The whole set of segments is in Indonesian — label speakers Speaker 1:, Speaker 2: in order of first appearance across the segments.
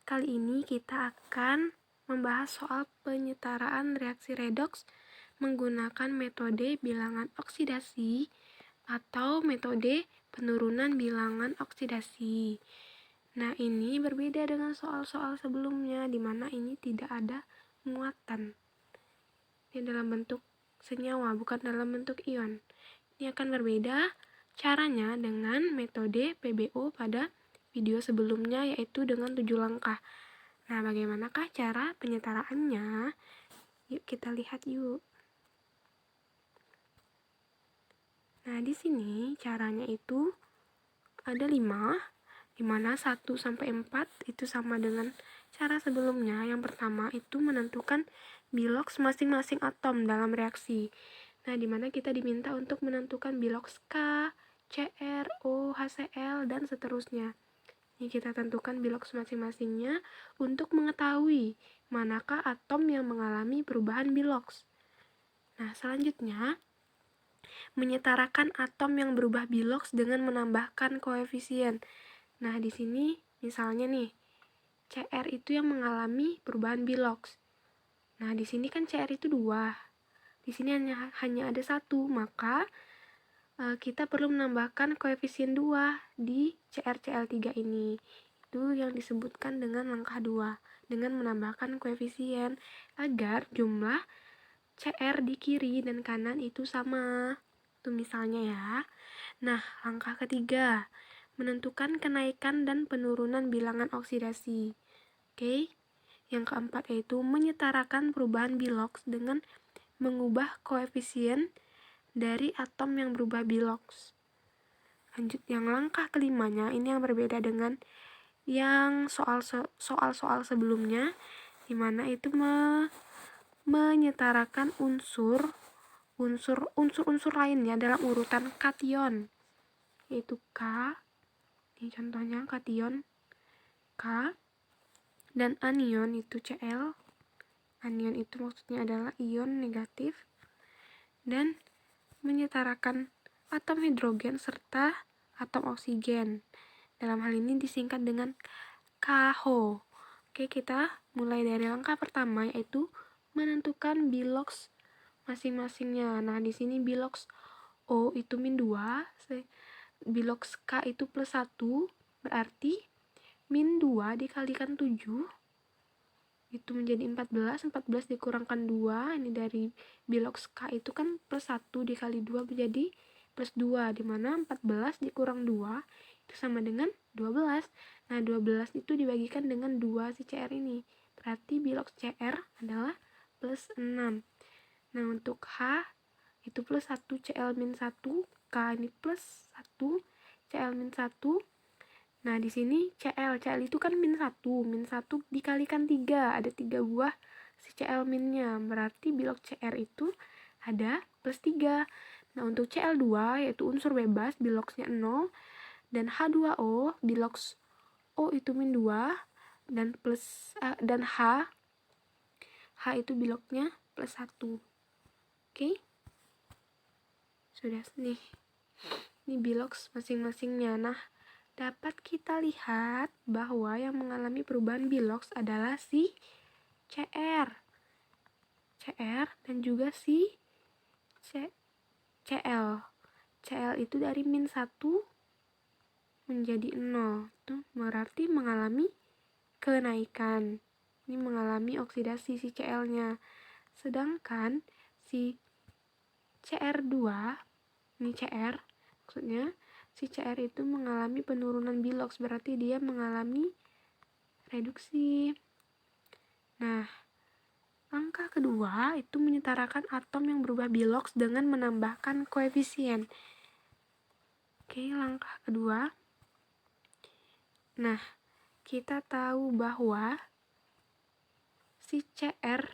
Speaker 1: Kali ini kita akan membahas soal penyetaraan reaksi redoks menggunakan metode bilangan oksidasi atau metode penurunan bilangan oksidasi. Nah, ini berbeda dengan soal-soal sebelumnya, di mana ini tidak ada muatan. Ini dalam bentuk senyawa, bukan dalam bentuk ion. Ini akan berbeda caranya dengan metode PBO pada video sebelumnya, yaitu dengan 7 langkah. Nah, bagaimanakah cara penyetaraannya? Yuk kita lihat yuk. Nah, di sini caranya itu ada 5, di mana 1 sampai 4 itu sama dengan cara sebelumnya. Yang pertama itu menentukan biloks masing-masing atom dalam reaksi. Nah, di mana kita diminta untuk menentukan biloks K, Cr, O, HCl, dan seterusnya. Ini kita tentukan biloks masing-masingnya untuk mengetahui manakah atom yang mengalami perubahan biloks. Nah, selanjutnya menyetarakan atom yang berubah biloks dengan menambahkan koefisien. Nah, di sini misalnya nih, Cr itu yang mengalami perubahan biloks. Nah, di sini kan Cr itu 2. Di sini hanya ada 1, maka kita perlu menambahkan koefisien 2 di CrCl3 ini. Itu yang disebutkan dengan langkah 2, dengan menambahkan koefisien agar jumlah Cr di kiri dan kanan itu sama. Itu misalnya ya. Nah, langkah ketiga, menentukan kenaikan dan penurunan bilangan oksidasi. Oke. Yang keempat yaitu menyetarakan perubahan biloks dengan mengubah koefisien dari atom yang berubah biloks. Lanjut yang langkah kelimanya, ini yang berbeda dengan yang soal-soal sebelumnya, dimana itu menyetarakan unsur lainnya dalam urutan kation, yaitu K. Ini contohnya kation K, dan anion itu Cl. Anion itu maksudnya adalah ion negatif, dan menyetarakan atom hidrogen serta atom oksigen. Dalam hal ini disingkat dengan KHO. Oke, kita mulai dari langkah pertama, yaitu menentukan biloks masing-masingnya. Nah, di sini biloks O itu min 2, biloks K itu plus 1, berarti min 2 dikalikan 7 itu menjadi 14 dikurangkan 2, ini dari biloks K itu kan plus 1 dikali 2 menjadi plus 2, dimana 14 dikurang 2 itu sama dengan 12. Nah, 12 itu dibagikan dengan 2 si Cr ini, berarti biloks Cr adalah plus 6. Nah, untuk H itu plus 1, Cl min 1, K ini plus 1, Cl min 1. Nah, di sini Cl itu kan min 1 dikalikan 3, ada 3 buah si Cl minnya, berarti biloks Cr itu ada plus 3. Nah, untuk Cl2 yaitu unsur bebas, biloksnya 0, dan H2O, biloks O itu min 2, dan H itu biloksnya plus 1. Oke? Sudah nih. Ini biloks masing-masingnya. Nah, dapat kita lihat bahwa yang mengalami perubahan biloks adalah si Cr dan juga si Cl. Cl itu dari min 1 menjadi 0. Itu berarti mengalami kenaikan. Ini mengalami oksidasi si Cl-nya. Sedangkan si Cr2, ini Cr maksudnya, si Cr itu mengalami penurunan biloks, berarti dia mengalami reduksi. Nah, langkah kedua itu menyetarakan atom yang berubah biloks dengan menambahkan koefisien. Oke, langkah kedua. Nah, kita tahu bahwa si Cr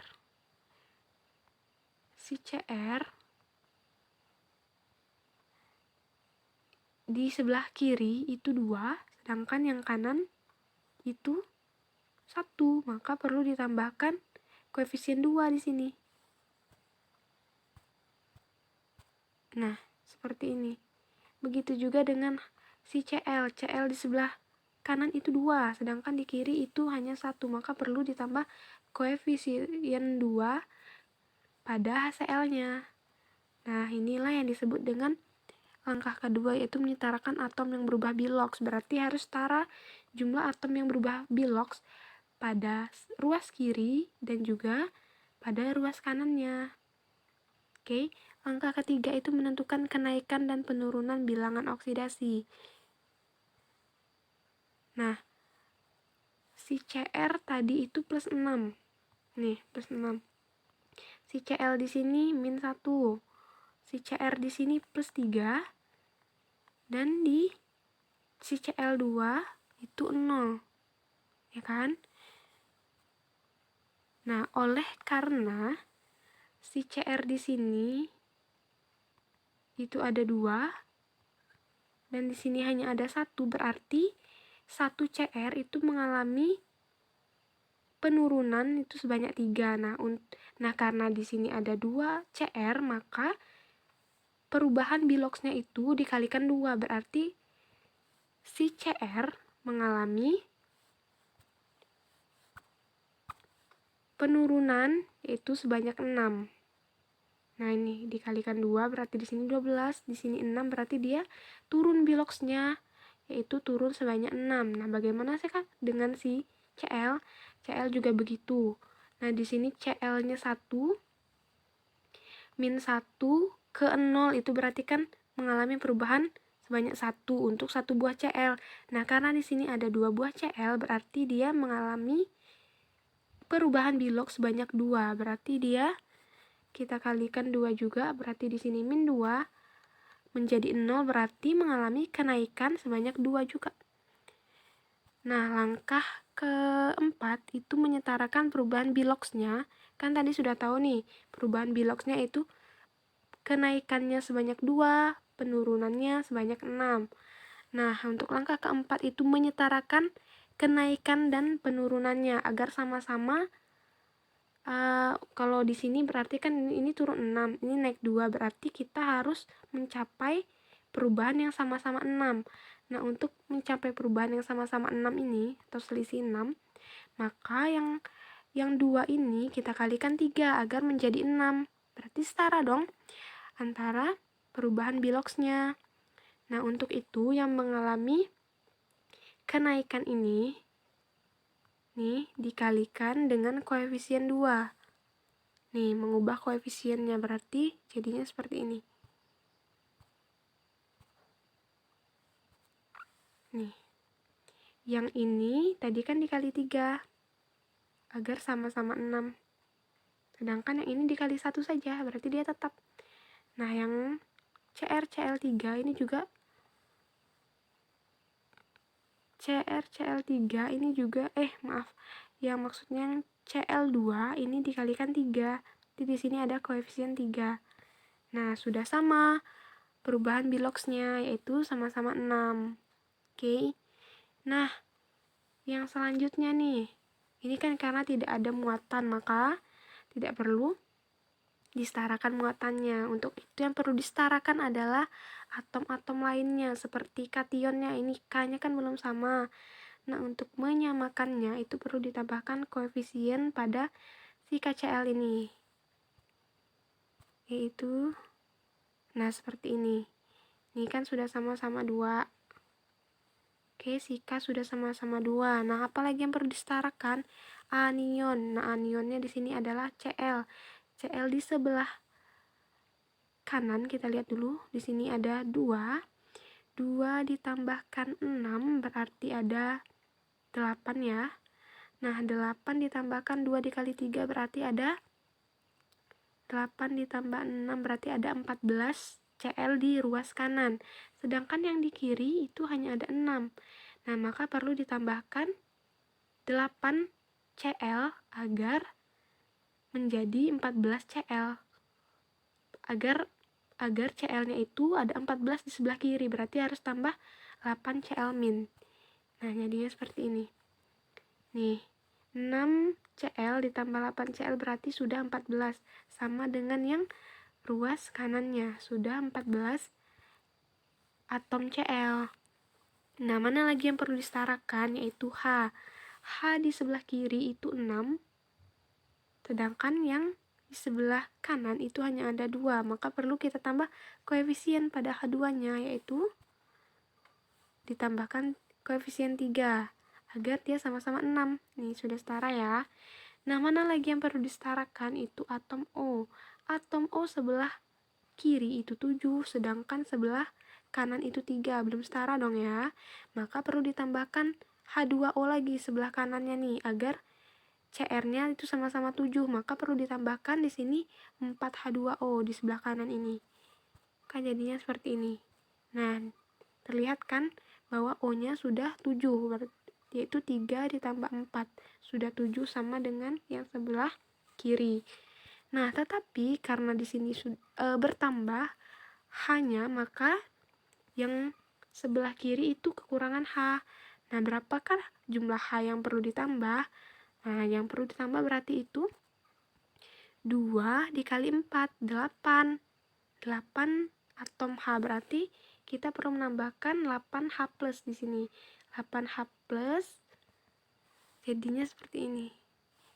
Speaker 1: di sebelah kiri itu 2, sedangkan yang kanan itu 1, maka perlu ditambahkan koefisien 2 di sini. Nah, seperti ini. Begitu juga dengan si Cl di sebelah kanan itu 2, sedangkan di kiri itu hanya 1, maka perlu ditambah koefisien 2 pada HCl-nya. Nah, inilah yang disebut dengan langkah kedua, yaitu menyetarakan atom yang berubah bilox. Berarti harus setara jumlah atom yang berubah bilox pada ruas kiri dan juga pada ruas kanannya. Oke, langkah ketiga itu menentukan kenaikan dan penurunan bilangan oksidasi. Nah, si Cr tadi itu plus 6. Nih, plus 6. Si Cl di sini min 1. Si Cr di sini plus 3. Dan di si Cl2 itu 0. Ya kan? Nah, oleh karena si Cr di sini itu ada 2 dan di sini hanya ada 1, berarti 1 Cr itu mengalami penurunan itu sebanyak 3. Nah, karena di sini ada 2 Cr, maka perubahan biloxnya itu dikalikan 2, berarti si Cr mengalami penurunan yaitu sebanyak 6. Nah, ini dikalikan 2 berarti di sini 12, di sini 6, berarti dia turun biloxnya yaitu turun sebanyak 6. Nah, bagaimana sih Kak dengan si Cl? Cl juga begitu. Nah, di sini Cl-nya 1 min 1 ke 0 itu berarti kan mengalami perubahan sebanyak 1 untuk 1 buah Cl. Nah, karena di sini ada 2 buah Cl, berarti dia mengalami perubahan bilox sebanyak 2. Berarti dia kita kalikan 2 juga, berarti di sini min 2 menjadi 0, berarti mengalami kenaikan sebanyak 2 juga. Nah, langkah keempat itu menyetarakan perubahan biloxnya. Kan tadi sudah tahu nih, perubahan biloxnya itu kenaikannya sebanyak 2, penurunannya sebanyak 6. Nah, untuk langkah keempat itu menyetarakan kenaikan dan penurunannya agar sama-sama. Kalau di sini berarti kan ini turun 6, ini naik 2, berarti kita harus mencapai perubahan yang sama-sama 6. Nah, untuk mencapai perubahan yang sama-sama 6 ini atau selisih 6, maka yang 2 ini kita kalikan 3 agar menjadi 6. Berarti setara dong antara perubahan biloxnya. Nah, untuk itu yang mengalami kenaikan ini nih dikalikan dengan koefisien 2. Nih, mengubah koefisiennya berarti jadinya seperti ini. Nih. Yang ini tadi kan dikali 3 agar sama-sama 6. Sedangkan yang ini dikali 1 saja, berarti dia tetap. Nah, yang CrCl3 ini juga yang maksudnya yang Cl2 ini dikalikan 3. Jadi di sini ada koefisien 3. Nah, sudah sama perubahan biloxnya yaitu sama-sama 6. Oke. Nah, yang selanjutnya nih. Ini kan karena tidak ada muatan, maka tidak perlu disetarakan muatannya. Untuk itu yang perlu disetarakan adalah atom-atom lainnya seperti kationnya. Ini K-nya kan belum sama. Nah, untuk menyamakannya itu perlu ditambahkan koefisien pada si KCl ini. Yaitu, nah seperti ini. Ini kan sudah sama-sama 2. Oke, si K sudah sama-sama 2. Nah, apalagi yang perlu disetarakan? Anion. Nah, anionnya di sini adalah Cl. Cl di sebelah kanan kita lihat dulu. Di sini ada 2. 2 ditambahkan 6 berarti ada 8 ya. Nah, 8 ditambahkan 2 dikali 3 berarti ada 8 ditambah 6 berarti ada 14 Cl di ruas kanan. Sedangkan yang di kiri itu hanya ada 6. Nah, maka perlu ditambahkan 8 Cl agar menjadi 14 Cl. Agar Cl-nya itu ada 14 di sebelah kiri, berarti harus tambah 8 Cl min. Nah, jadinya seperti ini. Nih, 6 Cl ditambah 8 Cl berarti sudah 14. Sama dengan yang ruas kanannya, sudah 14 atom Cl. Nah, mana lagi yang perlu disetarakan, yaitu H. H di sebelah kiri itu 6, sedangkan yang di sebelah kanan itu hanya ada 2, maka perlu kita tambah koefisien pada H2-nya, yaitu ditambahkan koefisien 3, agar dia sama-sama 6. Nih, sudah setara ya. Nah, mana lagi yang perlu disetarakan, itu atom O. Atom O sebelah kiri itu 7, sedangkan sebelah kanan itu 3, belum setara dong ya. Maka perlu ditambahkan H2O lagi sebelah kanannya nih, agar CR-nya itu sama-sama 7, maka perlu ditambahkan di sini 4H2O di sebelah kanan ini. Maka jadinya seperti ini. Nah, terlihat kan bahwa O-nya sudah 7, yaitu 3 ditambah 4, sudah 7 sama dengan yang sebelah kiri. Nah, tetapi karena di sini bertambah H-nya, maka yang sebelah kiri itu kekurangan H. Nah, berapakah jumlah H yang perlu ditambah? Nah, yang perlu ditambah berarti itu 2 dikali 4, 8. 8 atom H, berarti kita perlu menambahkan 8H plus di sini. 8H plus jadinya seperti ini.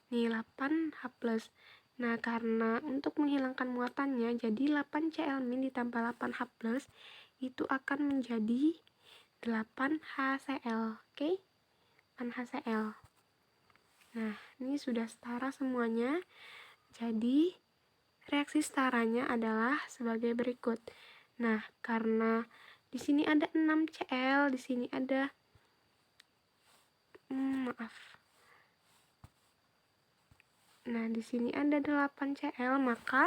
Speaker 1: Nih, 8H plus. Nah, karena untuk menghilangkan muatannya, jadi 8Cl- ditambah 8H plus itu akan menjadi 8HCl. Oke? 8HCl. Nah, ini sudah setara semuanya. Jadi, reaksi setaranya adalah sebagai berikut. Nah, karena di sini ada 6Cl, di sini ada Nah, di sini ada 8Cl, maka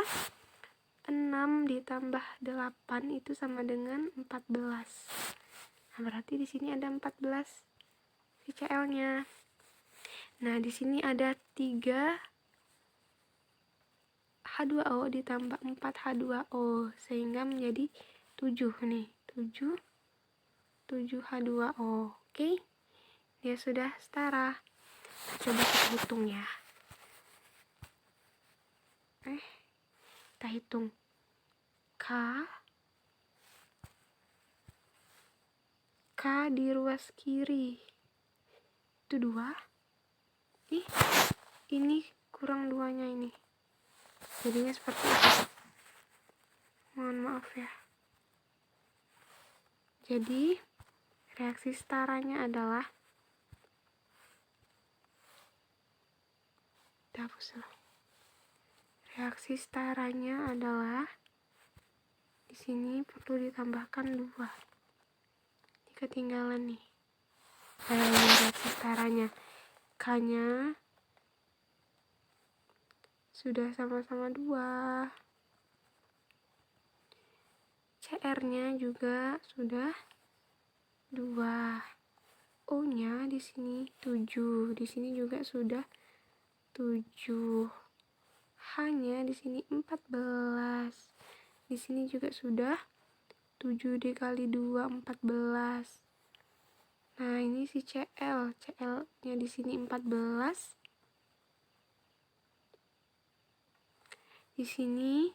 Speaker 1: 6 ditambah 8 itu sama dengan 14. Nah, berarti di sini ada 14 Cl-nya. Nah, di sini ada 3H2O ditambah 4H2O, sehingga menjadi 7 nih. 7H2O. Oke? Dia sudah setara. Coba kita hitung ya. Kita hitung. K di ruas kiri itu 2. Ini kurang 2-nya ini. Jadinya seperti itu. Mohon maaf ya. Jadi, reaksi setaranya adalah reaksi setaranya adalah di sini perlu ditambahkan 2. Ini ketinggalan nih. Nah, ini reaksi setaranya. K-nya sudah sama-sama 2. CR-nya juga sudah 2. O-nya di sini 7. Di sini juga sudah 7. H-nya di sini 14. Di sini juga sudah 7 dikali 2, 14. Nah, ini si Cl. Cl-nya di sini 14. Di sini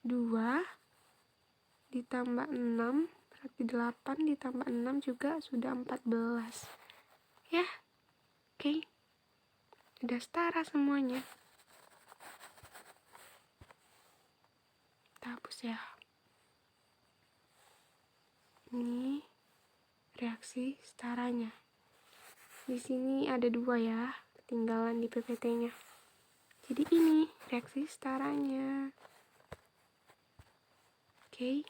Speaker 1: 2 ditambah 6, berarti 8 ditambah 6 juga sudah 14. Ya. Oke. Sudah setara semuanya. Kita hapus ya. Ini reaksi setaranya. Di sini ada 2 ya, ketinggalan di PPT-nya. Jadi ini reaksi setaranya. Oke.